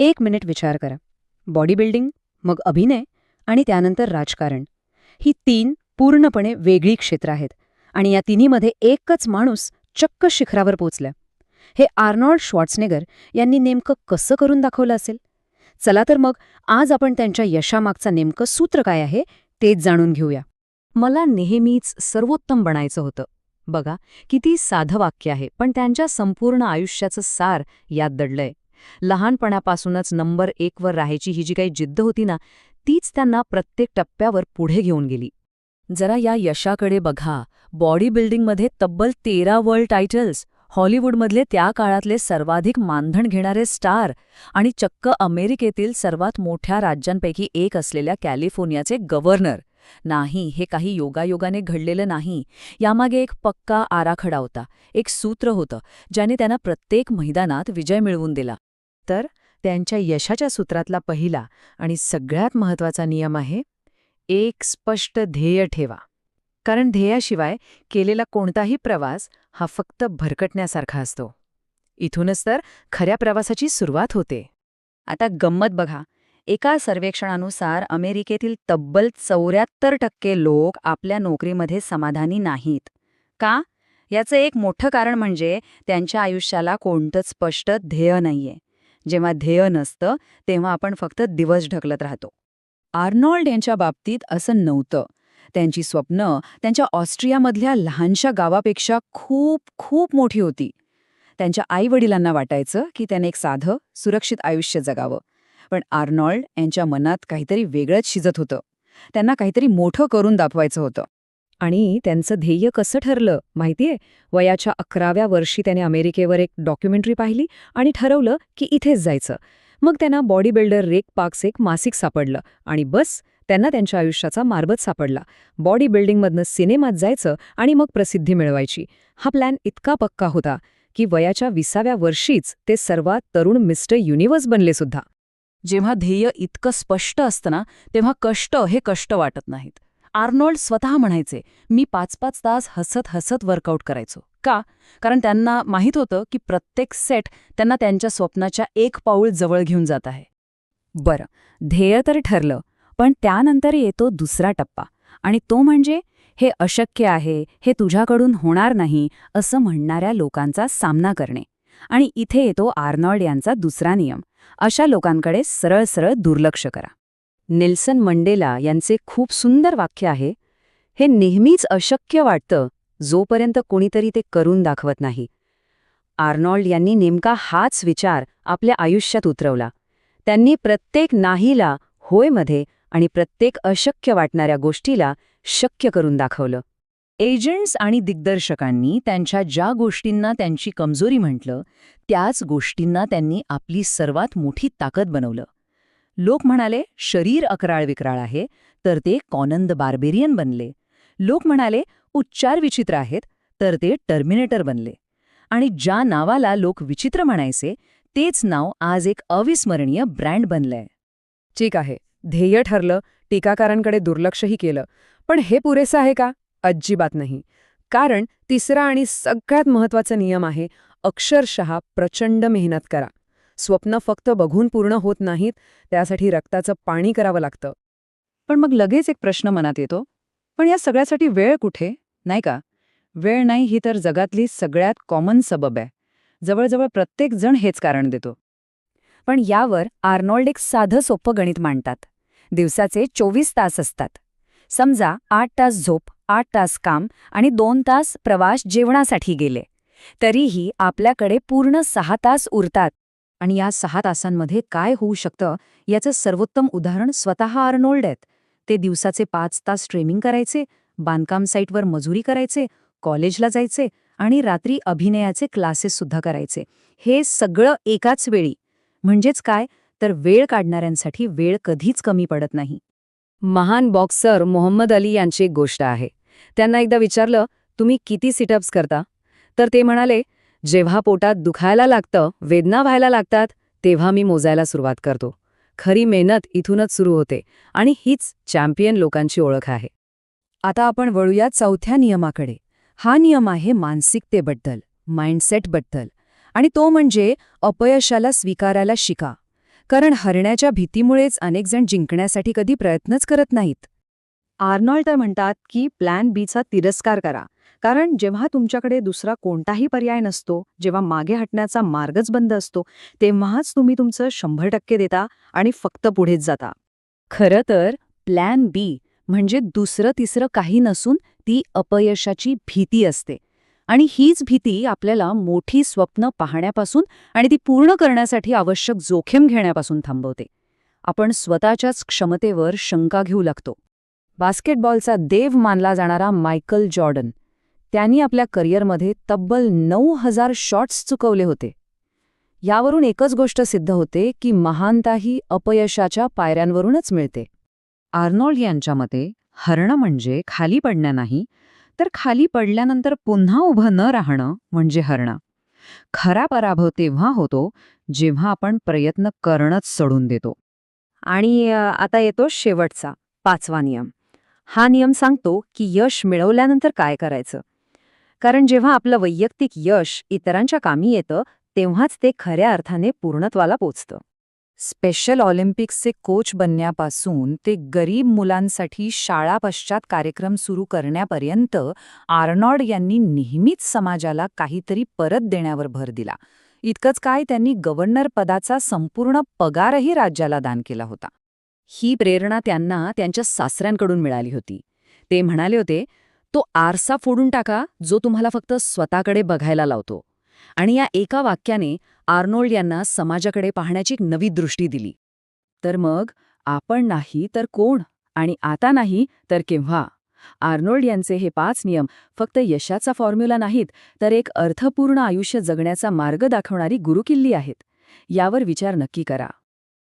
1 minute विचार करा. Body building, मग अभिनय आणि त्यानंतर राजकारण. ही 3 पूर्णपणे वेगळी क्षेत्र आहेत आणि या तिन्हीमध्ये एकच माणूस चक्क शिखरावर पोचला. हे आर्नोल्ड श्वार्झनेगर यांनी नेमकं कसं करून दाखवलं असेल? चला तर मग आज आपण त्यांच्या यशामागचं नेमकं सूत्र काय आहे तेच जाणून घेऊया. मला नेहमीच सर्वोत्तम बनायचं होतं. बघा, किती साधं वाक्य आहे, पण त्यांच्या संपूर्ण आयुष्याचं सार यात दडलंय. लहानपणापासूनच नंबर 1 वर राहायची ही जी काही जिद्द होती ना, तीच त्यांना प्रत्येक टप्प्यावर पुढे घेऊन गेली. जरा या यशाकडे बघा. बॉडी बिल्डिंगमध्ये तब्बल 13 वर्ल्ड टायटल्स, हॉलिवूडमधले त्या काळातले सर्वाधिक मानधन घेणारे स्टार आणि चक्क अमेरिकेतील सर्वात मोठ्या राज्यांपैकी एक असलेल्या कॅलिफोर्नियाचे गव्हर्नर. नाही, हे काही योगायोगाने घडलेलं नाही. यामागे एक पक्का आराखडा होता, एक सूत्र होतं, ज्याने त्यांना प्रत्येक मैदानात विजय मिळवून दिला. तर त्यांच्या यशाच्या सूत्रातला पहिला आणि सगळ्यात महत्त्वाचा नियम आहे, एक स्पष्ट ध्येय ठेवा. कारण ध्येयाशिवाय केलेला कोणताही प्रवास हा फक्त भरकटण्यासारखा असतो. इथूनच तर खऱ्या प्रवासाची सुरुवात होते. आता गंमत बघा. एका सर्वेक्षणानुसार अमेरिकेतील तब्बल 74% लोक आपल्या नोकरीमध्ये समाधानी नाहीत. का? याचं एक मोठं कारण म्हणजे त्यांच्या आयुष्याला कोणतंच स्पष्ट ध्येय नाहीये. जेव्हा ध्येय नसतं तेव्हा आपण फक्त दिवस ढकलत राहतो. आर्नोल्ड यांच्या बाबतीत असं नव्हतं. त्यांची स्वप्न त्यांच्या ऑस्ट्रियामधल्या लहानशा गावापेक्षा खूप खूप मोठी होती. त्यांच्या आईवडिलांना वाटायचं की त्याने एक साधं, सुरक्षित आयुष्य जगावं. पण आर्नोल्ड यांच्या मनात काहीतरी वेगळंच शिजत होतं. त्यांना काहीतरी मोठं करून दाखवायचं होतं. आणि त्यांचं ध्येय कसं ठरलं माहितीये? वयाच्या 11व्या वर्षी त्याने अमेरिकेवर एक डॉक्युमेंटरी पाहिली आणि ठरवलं की इथेच जायचं. मग त्यांना बॉडी बिल्डर रेक पार्क्स एक मासिक सापडलं आणि बस, त्यांना त्यांच्या आयुष्याचा मार्गच सापडला. बॉडी बिल्डिंगमधनं सिनेमात जायचं आणि मग प्रसिद्धी मिळवायची. हा प्लॅन इतका पक्का होता की वयाच्या 20व्या वर्षीच ते सर्वात तरुण मिस्टर युनिव्हर्स बनले सुद्धा. जेव्हा ध्येय इतकं स्पष्ट असतं ना, तेव्हा कष्ट हे कष्ट वाटत नाहीत. आर्नोल्ड स्वतः म्हणायचे, मी 5-5 तास हसत हसत वर्कआउट करायचो. का? कारण त्यांना माहीत होतं की प्रत्येक सेट त्यांना त्यांच्या स्वप्नाच्या एक पाऊल जवळ घेऊन जात आहे. बरं, ध्येय तर ठरलं, पण त्यानंतर येतो दुसरा टप्पा आणि तो म्हणजे हे अशक्य आहे, हे तुझ्याकडून होणार नाही असं म्हणणाऱ्या लोकांचा सामना करणे. आणि इथे येतो आर्नोल्ड यांचा दुसरा नियम, अशा लोकांकडे सरळ सरळ दुर्लक्ष करा. नेल्सन मंडेला यांचे खूप सुंदर वाक्य आहे, हे नेहमीच अशक्य वाटतं जोपर्यंत कोणीतरी ते करून दाखवत नाही. आर्नोल्ड यांनी नेमका हाच विचार आपल्या आयुष्यात उतरवला. त्यांनी प्रत्येक नाहीला होयमध्ये आणि प्रत्येक अशक्य वाटणाऱ्या गोष्टीला शक्य करून दाखवलं. एजंट्स आणि दिग्दर्शकांनी त्यांच्या ज्या गोष्टींना त्यांची कमजोरी म्हटलं, त्याच गोष्टींना त्यांनी आपली सर्वात मोठी ताकद बनवलं. लोक म्हणाले शरीर अकराळ विक्राळ आहे, तर ते कॉनन द बार्बेरियन बनले. लोक म्हणाले उच्चार विचित्र आहेत, तर ते टर्मिनेटर बनले. आणि ज्या नावाला लोक विचित्र म्हणायचे, तेच नाव आज एक अविस्मरणीय ब्रँड बनलंय. ठीक आहे, ध्येय ठरलं, टीकाकारांकडे दुर्लक्षही केलं, पण हे पुरेसं आहे का? अजिबात नाही. कारण तिसरा आणि सगळ्यात महत्त्वाचा नियम आहे, अक्षरशः प्रचंड मेहनत करा. स्वप्न फक्त बघून पूर्ण होत नाहीत, त्यासाठी रक्ताचं पाणी करावं लागतं. पण मग लगेच एक प्रश्न मनात येतो, पण या सगळ्यासाठी वेळ कुठे, नाही का? वेळ नाही ही तर जगातली सगळ्यात कॉमन सबब आहे. जवळजवळ प्रत्येक जण हेच कारण देतो. पण यावर आर्नोल्ड एक साधं सोपं गणित मांडतात. दिवसाचे 24 तास असतात. समजा 8 तास झोप, 8 तास काम आणि 2 तास प्रवास जेवणासाठी गेले, तरीही आपल्याकडे पूर्ण 6 तास उरतात. आणि या 6 तासांमध्ये काय होऊ शकतं याचं सर्वोत्तम उदाहरण स्वतः आर्नोल्ड आहेत. ते दिवसाचे 5 तास स्ट्रीमिंग करायचे, बांधकाम साईटवर मजुरी करायचे, कॉलेजला जायचे आणि रात्री अभिनयाचे क्लासेससुद्धा करायचे. हे सगळं एकाच वेळी. म्हणजेच काय, तर वेळ काढणाऱ्यांसाठी वेळ कधीच कमी पडत नाही. महान बॉक्सर मोहम्मद अली यांची एक गोष्ट आहे. त्यांना एकदा विचारलं, तुम्ही किती सिटअप्स करता? तर ते म्हणाले, जेव्हा पोटात दुखायला लागतं, वेदना व्हायला लागतात, तेव्हा मी मोजायला सुरुवात करतो. खरी मेहनत इथूनच सुरू होते आणि हीच चॅम्पियन लोकांची ओळख आहे. आता आपण वळूया चौथ्या नियमाकडे. हा नियम आहे मानसिकतेबद्दल, माइंडसेटबद्दल. आणि तो म्हणजे अपयशाला स्वीकारायला शिका. कारण हरण्याच्या भीतीमुळेच अनेक जण जिंकण्यासाठी कधी प्रयत्नच करत नाहीत. आर्नॉल्ड तर म्हणतात की प्लॅन बीचा तिरस्कार करा, कारण जेव्हा तुमच्याकडे दुसरा कोणताही पर्याय नसतो, जेव्हा मागे हटण्याचा मार्गच बंद असतो, तेव्हाच तुम्ही तुमचं 100% देता आणि फक्त पुढेच जाता. खरं तर प्लॅन बी म्हणजे दुसरं तिसरं काही नसून ती अपयशाची भीती असते. आणि हीच भीती आपल्याला मोठी स्वप्न पाहण्यापासून आणि ती पूर्ण करण्यासाठी आवश्यक जोखीम घेण्यापासून थांबवते. आपण स्वतःच्याच क्षमतेवर शंका घेऊ लागतो. बास्केटबॉलचा देव मानला जाणारा मायकल जॉर्डन, त्यांनी आपल्या करिअरमध्ये तब्बल 9,000 शॉट्स चुकवले होते. यावरून एकच गोष्ट सिद्ध होते की महानता ही अपयशाच्या पायऱ्यांवरूनच मिळते. आर्नॉल्ड यांच्या मते हरणं म्हणजे खाली पडणं नाही, तर खाली पडल्यानंतर पुन्हा उभं न राहणं म्हणजे हरणं. खरा पराभव तेव्हा होतो जेव्हा आपण प्रयत्न करणंच सोडून देतो. आणि आता येतो शेवटचा 5वा नियम. हा नियम सांगतो की यश मिळवल्यानंतर काय करायचं. कारण जेव्हा आपलं वैयक्तिक यश इतरांच्या कामी येतं, तेव्हाच ते खऱ्या अर्थाने पूर्णत्वाला पोचतं. स्पेशल ऑलिम्पिक्सचे कोच बनण्यापासून ते गरीब मुलांसाठी शाळा पश्चात कार्यक्रम सुरू करण्यापर्यंत आर्नॉल्ड यांनी नेहमीच समाजाला काहीतरी परत देण्यावर भर दिला. इतकंच काय, त्यांनी गव्हर्नर पदाचा संपूर्ण पगारही राज्याला दान केला होता. ही प्रेरणा त्यांना त्यांच्या सासऱ्यांकडून मिळाली होती. ते म्हणाले होते, तो आरसा फोडून टाका जो तुम्हाला फक्त स्वतःकडे बघायला लावतो. आणि या एका वाक्याने आर्नोल्ड यांना समाजाकडे पाहण्याची एक नवी दृष्टी दिली. तर मग आपण नाही तर कोण, आणि आता नाही तर केव्हा? आर्नोल्ड यांचे हे 5 नियम फक्त यशाचा फॉर्म्युला नाहीत, तर एक अर्थपूर्ण आयुष्य जगण्याचा मार्ग दाखवणारी गुरुकिल्ली आहेत. यावर विचार नक्की करा.